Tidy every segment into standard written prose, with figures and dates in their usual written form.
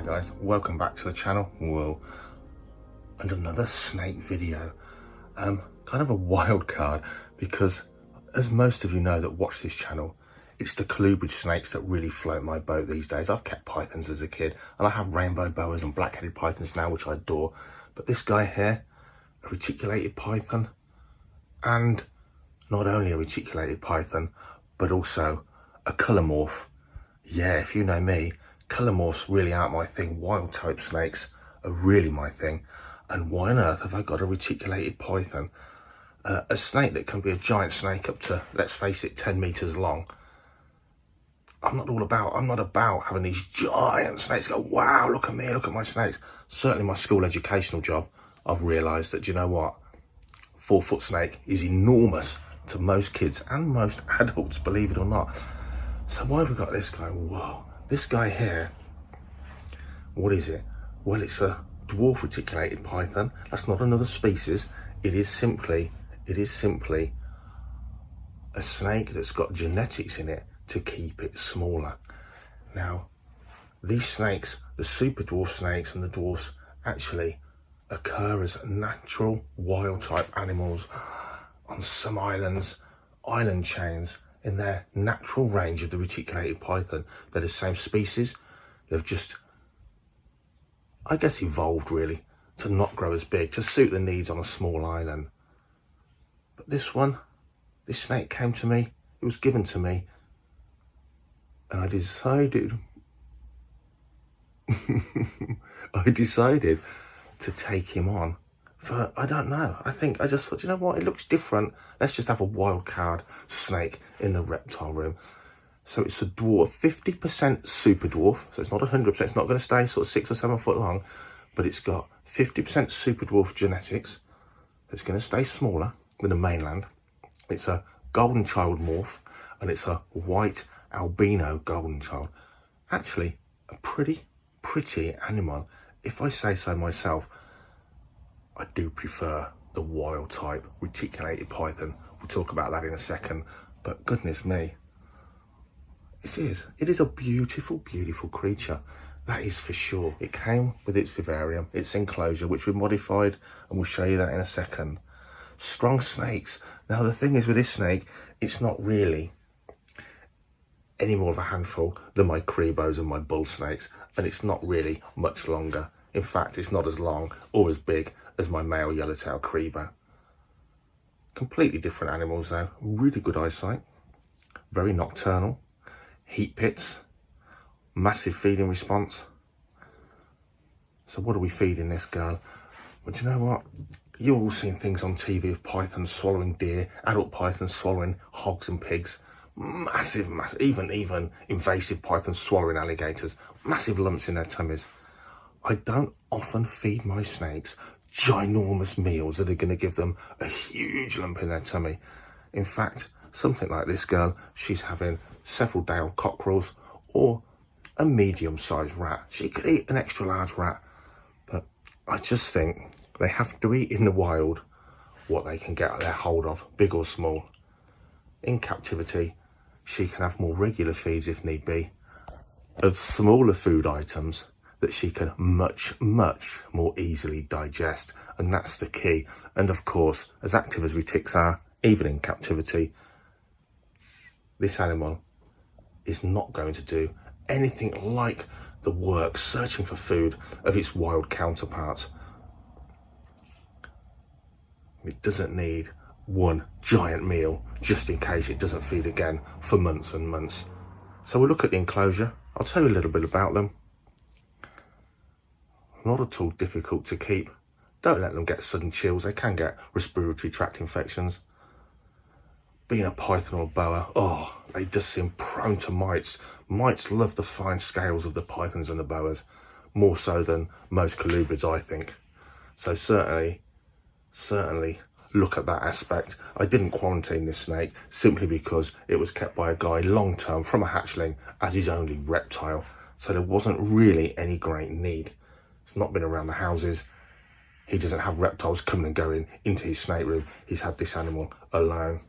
Hi guys, welcome back to the channel. And another snake video. Kind of a wild card because, as most of you know that watch this channel, it's the colubrid snakes that really float my boat these days. I've kept pythons as a kid and I have rainbow boas and black-headed pythons now, which I adore. But this guy here, a reticulated python, and not only a reticulated python, but also a colour morph. Yeah, if you know me, colour morphs really aren't my thing. Wild type snakes are really my thing. And why on earth have I got a reticulated python? A snake that can be a giant snake up to, let's face it, 10 meters long. I'm not about having these giant snakes go, wow, look at me, look at my snakes. Certainly my school educational job, I've realised that, you know what? 4-foot snake is enormous to most kids and most adults, believe it or not. So why have we got this guy? Whoa, this guy here, what is it? Well, it's a dwarf reticulated python. That's not another species. It is simply a snake that's got genetics in it to keep it smaller. Now, these snakes, the super dwarf snakes and the dwarfs, actually occur as natural wild type animals on some islands, island chains, in their natural range of the reticulated python. They're the same species. They've just, I guess, evolved really to not grow as big, to suit the needs on a small island. But this snake came to me, it was given to me, and I decided, to take him on for, I don't know, I just thought, you know what, it looks different. Let's just have a wild card snake in the reptile room. So it's a dwarf, 50% super dwarf. So it's not 100%, it's not going to stay sort of 6 or 7 foot long, but it's got 50% super dwarf genetics. It's going to stay smaller than the mainland. It's a golden child morph, and it's a white albino golden child. Actually, a pretty animal. If I say so myself, I do prefer the wild type reticulated python. We'll talk about that in a second, but goodness me, it is a beautiful creature, that is for sure. It came with its vivarium, its enclosure, which we modified, and we'll show you that in a second. Strong snakes. Now the thing is with this snake, it's not really any more of a handful than my crebos and my bull snakes, and it's not really much longer. In fact, it's not as long or as big as my male yellowtail crebo. Completely different animals though, really good eyesight, very nocturnal, heat pits, massive feeding response. So what are we feeding this girl? Well, do you know what? You've all seen things on TV of pythons swallowing deer, adult pythons swallowing hogs and pigs, massive, even invasive pythons swallowing alligators, massive lumps in their tummies. I don't often feed my snakes ginormous meals that are going to give them a huge lump in their tummy. In fact, something like this girl, she's having several Dale cockerels or a medium-sized rat. She could eat an extra large rat, but I just think they have to eat in the wild what they can get their hold of, big or small. In captivity, she can have more regular feeds if need be, of smaller food items that she can much more easily digest, and that's the key. And of course, as active as retics are, even in captivity, this animal is not going to do anything like the work searching for food of its wild counterparts. It doesn't need one giant meal just in case it doesn't feed again for months and months. So we'll look at the enclosure. I'll tell you a little bit about them. Not at all difficult to keep. Don't let them get sudden chills. They can get respiratory tract infections. Being a python or boa, they just seem prone to mites. Mites love the fine scales of the pythons and the boas, more so than most colubrids, I think. So certainly look at that aspect. I didn't quarantine this snake simply because it was kept by a guy long term from a hatchling as his only reptile. So there wasn't really any great need. It's not been around the houses. He doesn't have reptiles coming and going into his snake room. He's had this animal alone.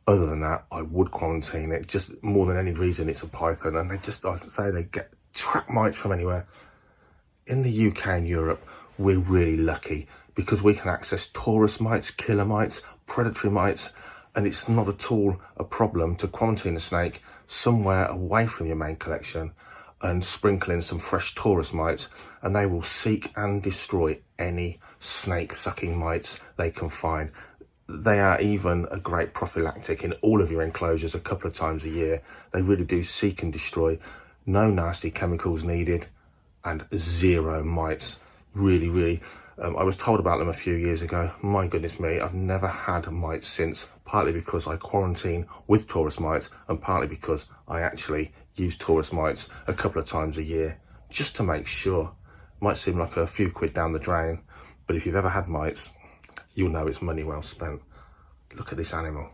Other than that, I would quarantine it, just more than any reason. It's a python, and they just, I say, they get track mites from anywhere. In the UK and Europe, we're really lucky because we can access tourist mites, killer mites, predatory mites, and it's not at all a problem to quarantine a snake somewhere away from your main collection and sprinkle in some fresh tourist mites, and they will seek and destroy any snake sucking mites they can find. They are even a great prophylactic in all of your enclosures a couple of times a year. They really do seek and destroy. No nasty chemicals needed and zero mites. Really, I was told about them a few years ago. My goodness me, I've never had mites since, partly because I quarantine with tourist mites and partly because I actually use tourist mites a couple of times a year just to make sure. Might seem like a few quid down the drain, but if you've ever had mites, you'll know it's money well spent. Look at this animal.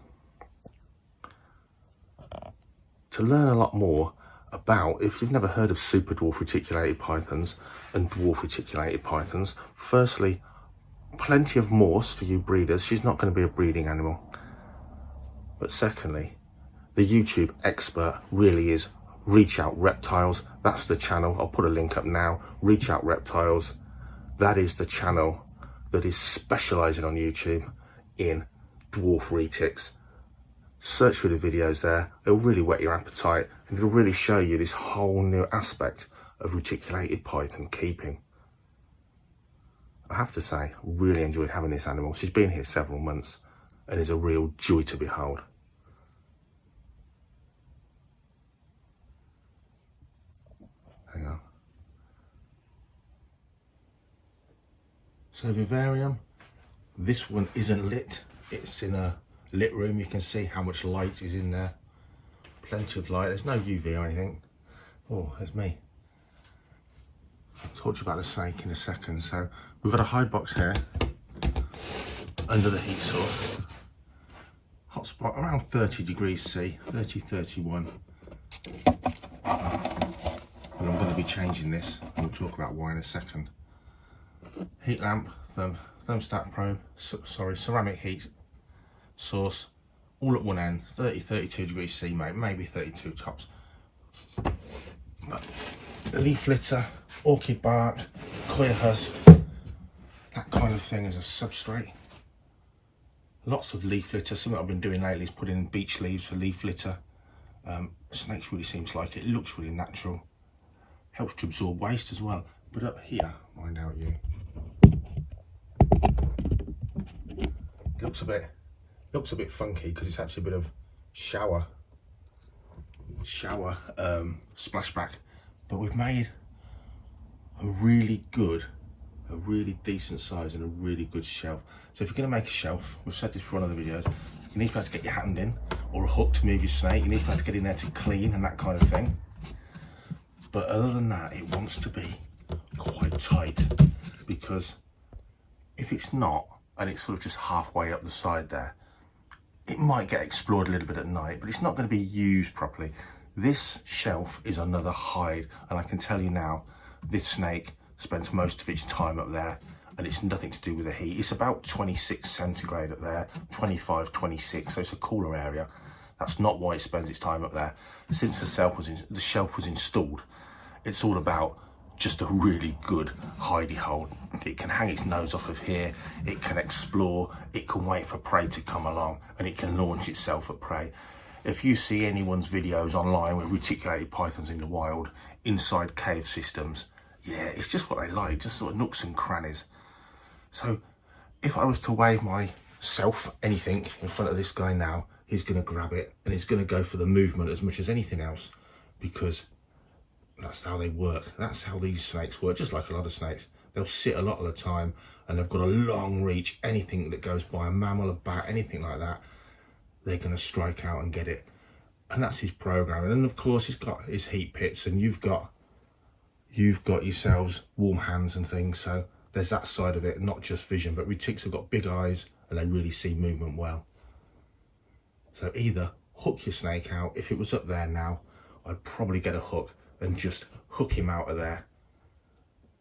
To learn a lot more about, if you've never heard of super dwarf reticulated pythons and dwarf reticulated pythons, firstly, plenty of morphs for you breeders. She's not going to be a breeding animal. But secondly, the YouTube expert really is Reach Out Reptiles. That's the channel. I'll put a link up now. Reach Out Reptiles. That is the channel that is specialising on YouTube in dwarf retics. Search through the videos there. It'll really whet your appetite and it'll really show you this whole new aspect of reticulated python keeping. I have to say, I really enjoyed having this animal. She's been here several months and is a real joy to behold. Hang on. So vivarium, this one isn't lit. It's in a lit room. You can see how much light is in there. Plenty of light. There's no UV or anything. Oh, there's me. I'll talk to you about the snake in a second. So we've got a hide box here under the heat source. Hot spot around 30 degrees C, 30, 31. And I'm going to be changing this, and we'll talk about why in a second. Heat lamp, thermostat probe, ceramic heat source, all at one end, 30, 32 degrees C, maybe 32 tops. Leaf litter, orchid bark, coir husk, that kind of thing as a substrate. Lots of leaf litter. Something I've been doing lately is putting beech leaves for leaf litter. Snakes really seem to like it. It looks really natural. Helps to absorb waste as well. But up here, find out you. It looks a bit funky because it's actually a bit of shower splashback. But we've made a really decent size and a really good shelf. So if you're going to make a shelf, we've said this for one of the videos, you need to be able to get your hand in, or a hook to move your snake. You need to be able to get in there to clean and that kind of thing. But other than that, it wants to be quite tight, because if it's not, and it's sort of just halfway up the side there, it might get explored a little bit at night, but it's not going to be used properly. This shelf is another hide, and I can tell you now, this snake spends most of its time up there, and it's nothing to do with the heat. It's about 26 centigrade up there, 25, 26, so it's a cooler area. That's not why it spends its time up there. Since the shelf was installed, it's all about just a really good hidey hole. It can hang its nose off of here, it can explore, it can wait for prey to come along, and it can launch itself at prey. If you see anyone's videos online with reticulated pythons in the wild, inside cave systems, yeah, it's just what they like, just sort of nooks and crannies. So if I was to wave myself, anything, in front of this guy now, he's going to grab it and he's going to go for the movement as much as anything else, because that's how they work. That's how these snakes work, just like a lot of snakes. They'll sit a lot of the time and they've got a long reach. Anything that goes by, a mammal, a bat, anything like that, they're going to strike out and get it. And that's his program. And then of course he's got his heat pits, and you've got yourselves warm hands and things. So there's that side of it, not just vision, but retics have got big eyes and they really see movement well. So either hook your snake out. If it was up there now, I'd probably get a hook and just hook him out of there.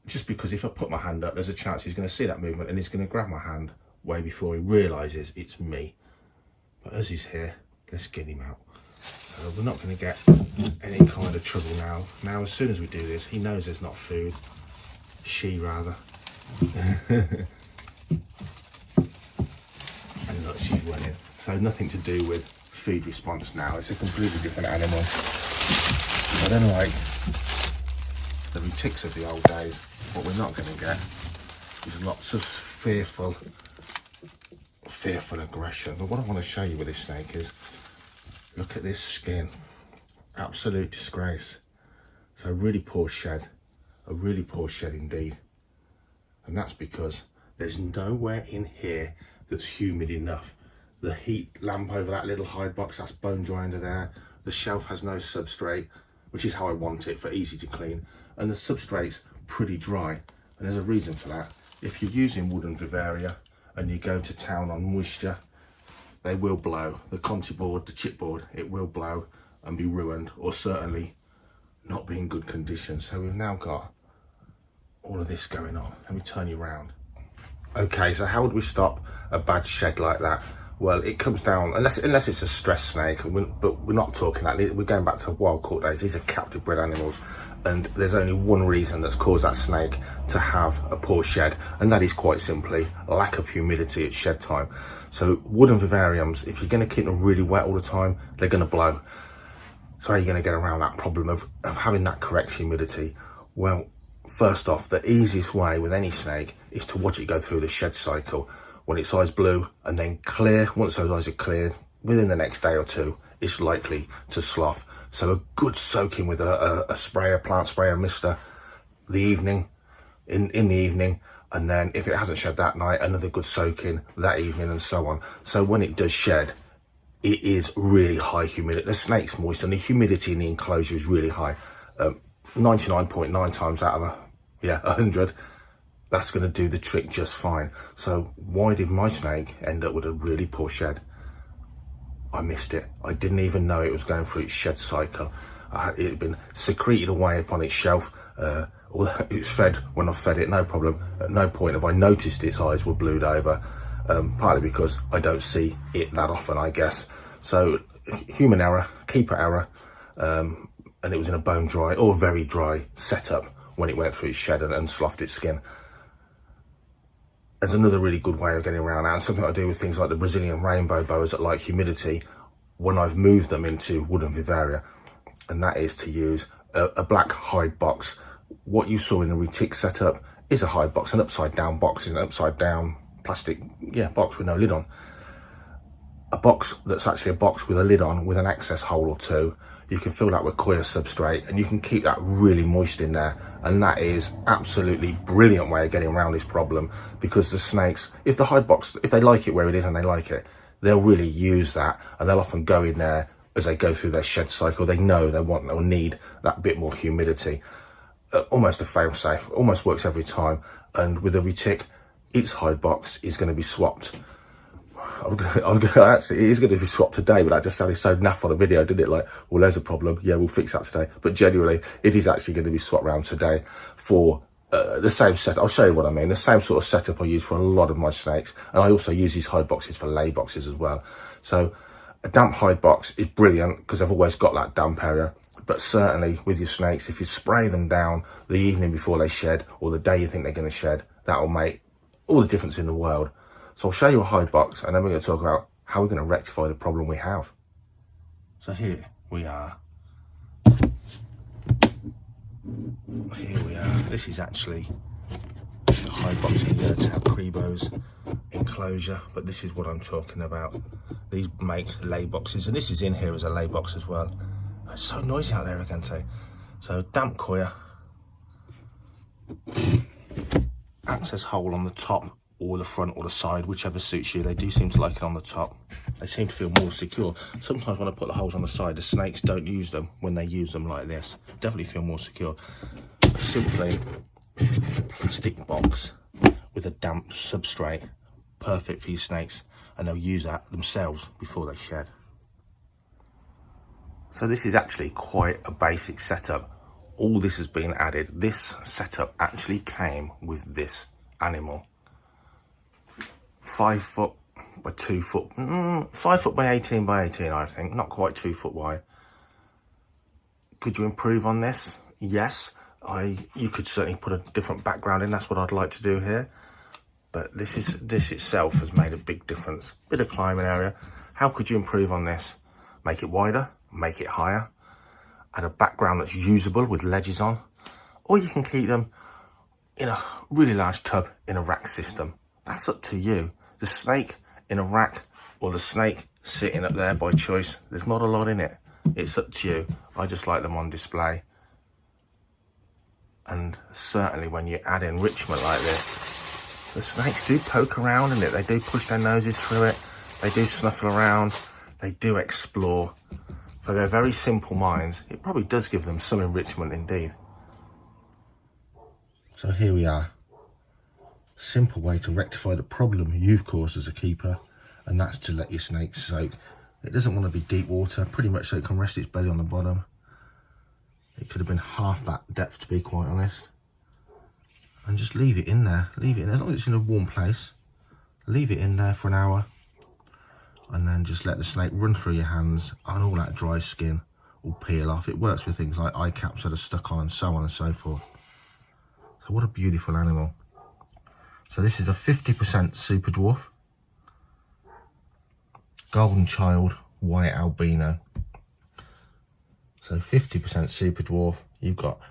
Just because if I put my hand up, there's a chance he's going to see that movement and he's going to grab my hand way before he realises it's me. But as he's here, let's get him out. So So we're not going to get any kind of trouble now. Now, as soon as we do this, he knows there's not food. She, rather. And look, she's running. So nothing to do with feed response now. It's a completely different animal. I don't like the retics of the old days. What we're not going to get is lots of fearful aggression. But what I want to show you with this snake is, look at this skin. Absolute disgrace. So really poor shed. A really poor shed indeed. And that's because there's nowhere in here that's humid enough. The heat lamp over that little hide box, that's bone dry under there. The shelf has no substrate, which is how I want it, for easy to clean. And the substrate's pretty dry. And there's a reason for that. If you're using wooden Vivaria and you go to town on moisture, they will blow. The Conti board, the chipboard, it will blow and be ruined, or certainly not be in good condition. So we've now got all of this going on. Let me turn you around. Okay, so how would we stop a bad shed like that? Well, it comes down, unless it's a stress snake, but we're not talking that. We're going back to wild caught days. These are captive bred animals, and there's only one reason that's caused that snake to have a poor shed, and that is quite simply lack of humidity at shed time. So wooden vivariums, if you're going to keep them really wet all the time, they're going to blow. So how are you going to get around that problem of having that correct humidity? Well, first off, the easiest way with any snake is to watch it go through the shed cycle. When its eyes blue and then clear, once those eyes are cleared, within the next day or two, it's likely to slough. So a good soaking with a sprayer, plant sprayer, mister, the evening, in the evening, and then if it hasn't shed that night, another good soaking that evening, and so on. So when it does shed, it is really high humidity. The snake's moist and the humidity in the enclosure is really high. 99.9 times out of 100, that's going to do the trick just fine. So why did my snake end up with a really poor shed? I missed it. I didn't even know it was going through its shed cycle. It had been secreted away upon its shelf. It was fed when I fed it, no problem. At no point have I noticed its eyes were blued over, partly because I don't see it that often, I guess. So human error, keeper error, and it was in a bone dry or very dry setup when it went through its shed and sloughed its skin. There's another really good way of getting around that, and something I do with things like the Brazilian rainbow boas that like humidity when I've moved them into wooden Vivaria, and that is to use a black hide box. What you saw in the retic setup is a hide box, an upside down box, is an upside down plastic box with no lid on. A box that's actually a box with a lid on with an access hole or two. You can fill that with coir substrate and you can keep that really moist in there, and that is absolutely brilliant way of getting around this problem, because the snakes, if the hide box, if they like it where it is and they like it, they'll really use that, and they'll often go in there as they go through their shed cycle. They know they want or need that bit more humidity. Almost a fail safe, almost works every time. And with a retic, its hide box is going to be swapped. Actually, it is going to be swapped today, but that just sounded so naff on a video, didn't it? Like, well, there's a problem. Yeah, we'll fix that today. But genuinely, it is actually going to be swapped around today for the same set. I'll show you what I mean. The same sort of setup I use for a lot of my snakes. And I also use these hide boxes for lay boxes as well. So a damp hide box is brilliant because I've always got that damp area. But certainly with your snakes, if you spray them down the evening before they shed or the day you think they're going to shed, that will make all the difference in the world. So I'll show you a hide box, and then we're going to talk about how we're going to rectify the problem we have. So here we are. This is actually a hide box here to have Crebo's enclosure, but this is what I'm talking about. These make lay boxes, and this is in here as a lay box as well. It's so noisy out there, I can say. So damp coir, access hole on the top or the front or the side, whichever suits you. They do seem to like it on the top. They seem to feel more secure. Sometimes when I put the holes on the side, the snakes don't use them when they use them like this. Definitely feel more secure. Simply a plastic box with a damp substrate, perfect for your snakes, and they'll use that themselves before they shed. So this is actually quite a basic setup. All this has been added. This setup actually came with this animal. 5 foot by 2 foot, 5 foot by 18 by 18, I think, not quite 2 foot wide. Could you improve on this? Yes. You could certainly put a different background in. That's what I'd like to do here. But this itself has made a big difference. Bit of climbing area. How could you improve on this? Make it wider, make it higher, add a background that's usable with ledges on, or you can keep them in a really large tub in a rack system. That's up to you. The snake in a rack or the snake sitting up there by choice, there's not a lot in it. It's up to you. I just like them on display. And certainly when you add enrichment like this, the snakes do poke around in it. They do push their noses through it. They do snuffle around. They do explore. For their very simple minds, it probably does give them some enrichment indeed. So here we are. Simple way to rectify the problem you've caused as a keeper, and that's to let your snake soak. It doesn't want to be deep water, pretty much so it can rest its belly on the bottom. It could have been half that depth, to be quite honest. And just leave it in there. Leave it in there, as long as it's in a warm place. Leave it in there for an hour. And then just let the snake run through your hands, and all that dry skin will peel off. It works with things like eye caps that are stuck on and so on and so forth. So what a beautiful animal. So this is a 50% super dwarf. Golden child, white albino. So 50% super dwarf. You've got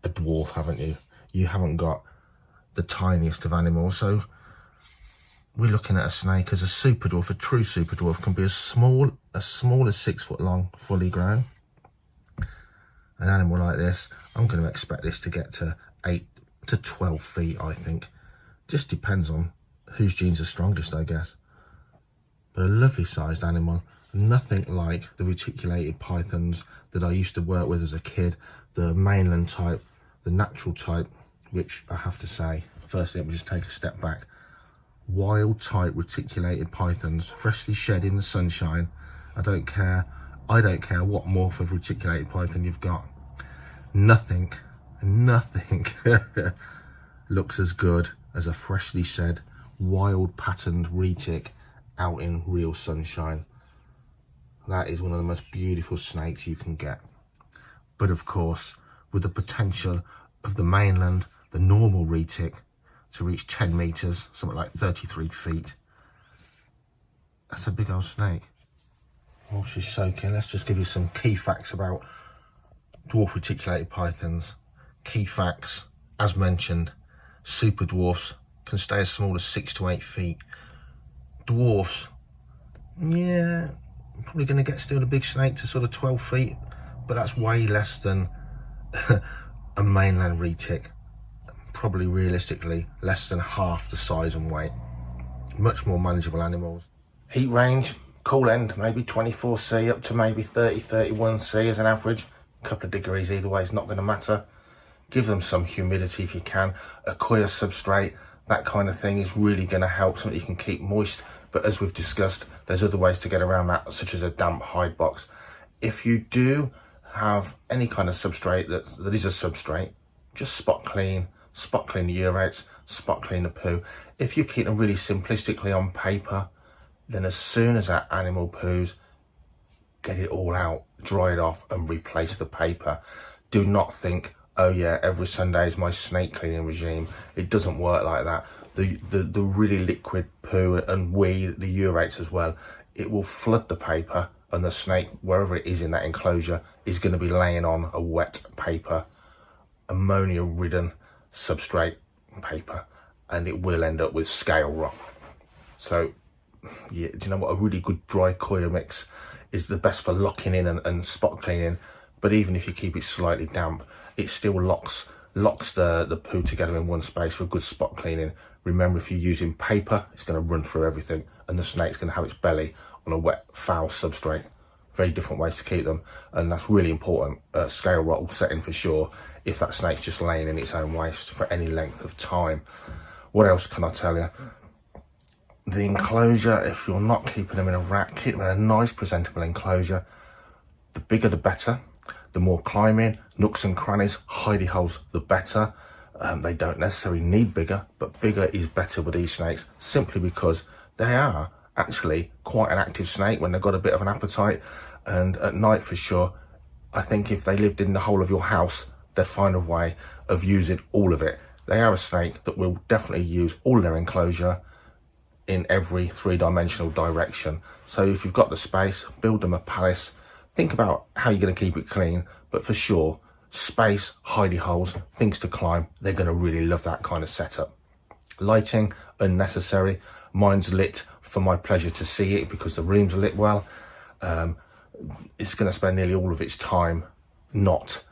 a dwarf, haven't you? You haven't got the tiniest of animals. So we're looking at a snake as a super dwarf. A true super dwarf can be as small as 6 foot long, fully grown. An animal like this, I'm going to expect this to get to 8 to 12 feet, I think. Just depends on whose genes are strongest, I guess. But a lovely sized animal. Nothing like the reticulated pythons that I used to work with as a kid. The mainland type, the natural type, which I have to say, firstly, let me just take a step back. Wild type reticulated pythons, freshly shed in the sunshine. I don't care what morph of reticulated python you've got. Nothing looks as good as a freshly shed, wild patterned retic out in real sunshine. That is one of the most beautiful snakes you can get. But of course, with the potential of the mainland, the normal retic, to reach 10 meters, something like 33 feet. That's a big old snake. While she's soaking, let's just give you some key facts about dwarf reticulated pythons. Key facts, as mentioned, super dwarfs can stay as small as 6 to 8 feet. Dwarfs, yeah, probably going to get still a big snake to sort of 12 feet, but that's way less than a mainland retic. Probably realistically less than half the size and weight. Much more manageable animals. Heat range, cool end, maybe 24C up to maybe 30, 31C as an average. A couple of degrees either way is not going to matter. Give them some humidity if you can. A coir substrate, that kind of thing is really going to help, something you can keep moist. But as we've discussed, there's other ways to get around that, such as a damp hide box. If you do have any kind of substrate that is a substrate, just spot clean the urates, spot clean the poo. If you keep them really simplistically on paper, then as soon as that animal poos, get it all out, dry it off and replace the paper. Do not think, oh yeah, every Sunday is my snake cleaning regime. It doesn't work like that. The really liquid poo and wee, the urates as well, it will flood the paper, and the snake, wherever it is in that enclosure, is going to be laying on a wet paper, ammonia ridden substrate paper, and it will end up with scale rot. So yeah, do you know what, a really good dry coir mix is the best for locking in and spot cleaning. But even if you keep it slightly damp, it still locks the poo together in one space for good spot cleaning. Remember, if you're using paper, it's going to run through everything, and the snake's going to have its belly on a wet, foul substrate. Very different ways to keep them, and that's really important. Scale rot will set in for sure if that snake's just laying in its own waste for any length of time. What else can I tell you? The enclosure, if you're not keeping them in a rack, keep them in a nice presentable enclosure. The bigger the better. The more climbing, nooks and crannies, hidey holes, the better. They don't necessarily need bigger, but bigger is better with these snakes, simply because they are actually quite an active snake when they've got a bit of an appetite. And at night, for sure, I think if they lived in the whole of your house, they'd find a way of using all of it. They are a snake that will definitely use all their enclosure in every three-dimensional direction. So if you've got the space, build them a palace. Think about how you're going to keep it clean, but for sure, space, hidey holes, things to climb, they're going to really love that kind of setup. Lighting, unnecessary. Mine's lit for my pleasure to see it because the rooms are lit well. It's going to spend nearly all of its time not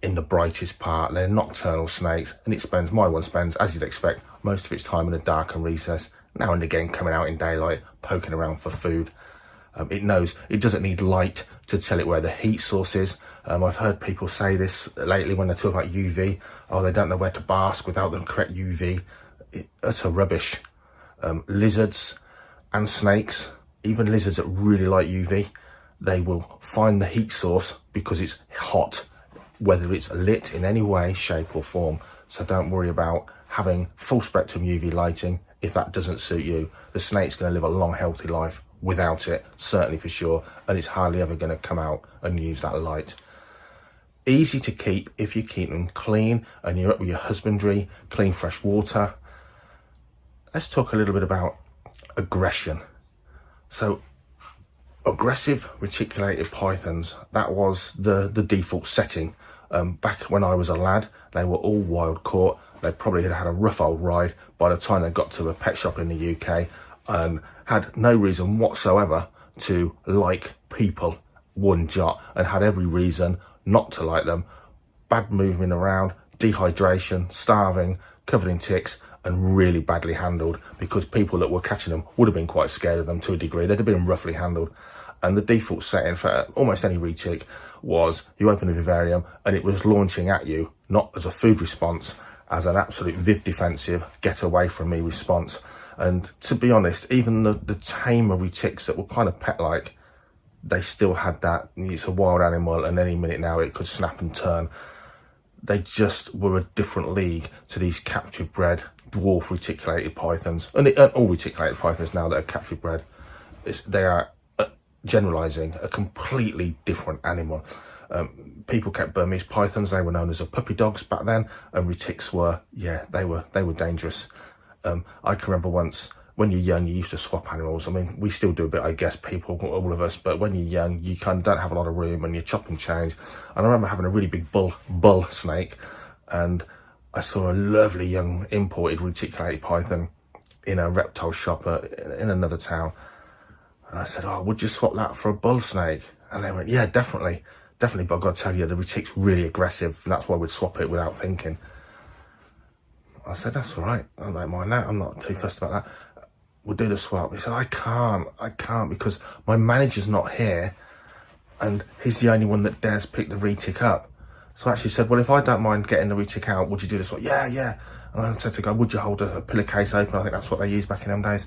in the brightest part. They're nocturnal snakes, and my one spends, as you'd expect, most of its time in a dark and recess, now and again coming out in daylight, poking around for food. It knows it doesn't need light to tell it where the heat source is. I've heard people say this lately when they talk about UV. Oh, they don't know where to bask without the correct UV. Utter rubbish. Lizards and snakes, even lizards that really like UV, they will find the heat source because it's hot, whether it's lit in any way, shape or form. So don't worry about having full spectrum UV lighting if that doesn't suit you. The snake's going to live a long, healthy life without it, certainly for sure, and it's hardly ever going to come out and use that light. Easy to keep if you keep them clean and you're up with your husbandry, clean fresh water. Let's talk a little bit about aggression. So aggressive reticulated pythons, that was the default setting. Back when I was a lad, they were all wild caught. They probably had a rough old ride by the time they got to a pet shop in the UK and had no reason whatsoever to like people one jot, and had every reason not to like them. Bad movement around, dehydration, starving, covered in ticks, and really badly handled, because people that were catching them would have been quite scared of them to a degree. They'd have been roughly handled. And the default setting for almost any retic was you open a vivarium and it was launching at you, not as a food response, as an absolute viv defensive, get away from me response. And to be honest, even the tamer retics that were kind of pet-like, they still had that, it's a wild animal and any minute now it could snap and turn. They just were a different league to these captive bred dwarf reticulated pythons, and all reticulated pythons now that are captive bred. They are generalizing a completely different animal. People kept Burmese pythons, they were known as puppy dogs back then, and retics were, yeah, they were dangerous. I can remember once, when you're young, you used to swap animals. I mean, we still do a bit, I guess, people, all of us, but when you're young, you kind of don't have a lot of room and you're chop and change. And I remember having a really big bull snake, and I saw a lovely young imported reticulated python in a reptile shop in another town. And I said, oh, would you swap that for a bull snake? And they went, yeah, definitely, but I've got to tell you, the retic's really aggressive, and that's why we'd swap it without thinking. I said, that's all right, I don't mind that, I'm not too fussed about that. We'll do the swap. He said, I can't because my manager's not here and he's the only one that dares pick the retic up. So I actually said, well, if I don't mind getting the retic out, would you do the swap? Yeah. And I said to the guy, would you hold a pillowcase open? I think that's what they used back in them days.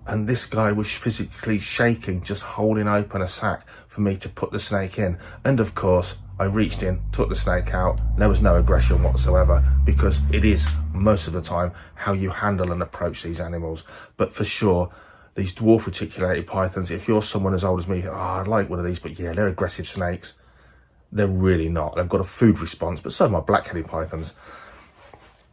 And this guy was physically shaking, just holding open a sack for me to put the snake in. And of course, I reached in, took the snake out. There was no aggression whatsoever, because it is most of the time how you handle and approach these animals. But for sure, these dwarf reticulated pythons, if you're someone as old as me, oh, I'd like one of these, but yeah, they're aggressive snakes. They're really not. They've got a food response, but so are my black-headed pythons.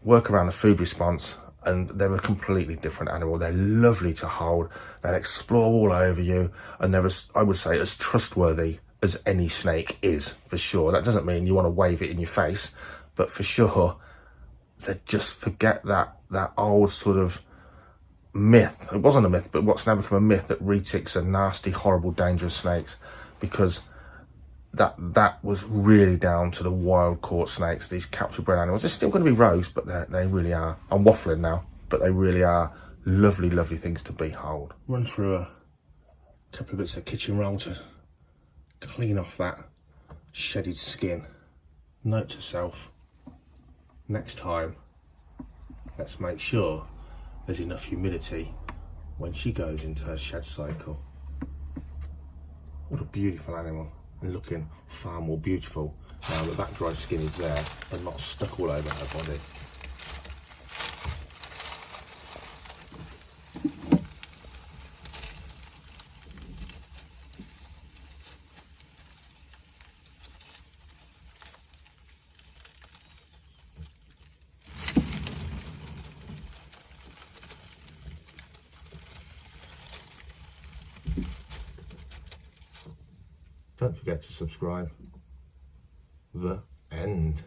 Work around the food response, and they're a completely different animal. They're lovely to hold. They'll explore all over you, and they're, I would say, as trustworthy as any snake is, for sure. That doesn't mean you want to wave it in your face, but for sure, they just forget that old sort of myth. It wasn't a myth, but what's now become a myth, that retics are nasty, horrible, dangerous snakes, because that was really down to the wild caught snakes, these captive bred animals. They're still going to be rogues, but they really are. I'm waffling now, but they really are lovely, lovely things to behold. Run through a couple of bits of kitchen roll to clean off that shedded skin. Note to self, next time, let's make sure there's enough humidity when she goes into her shed cycle. What a beautiful animal, and looking far more beautiful now that dry skin is there and not stuck all over her body. Don't forget to subscribe. The end.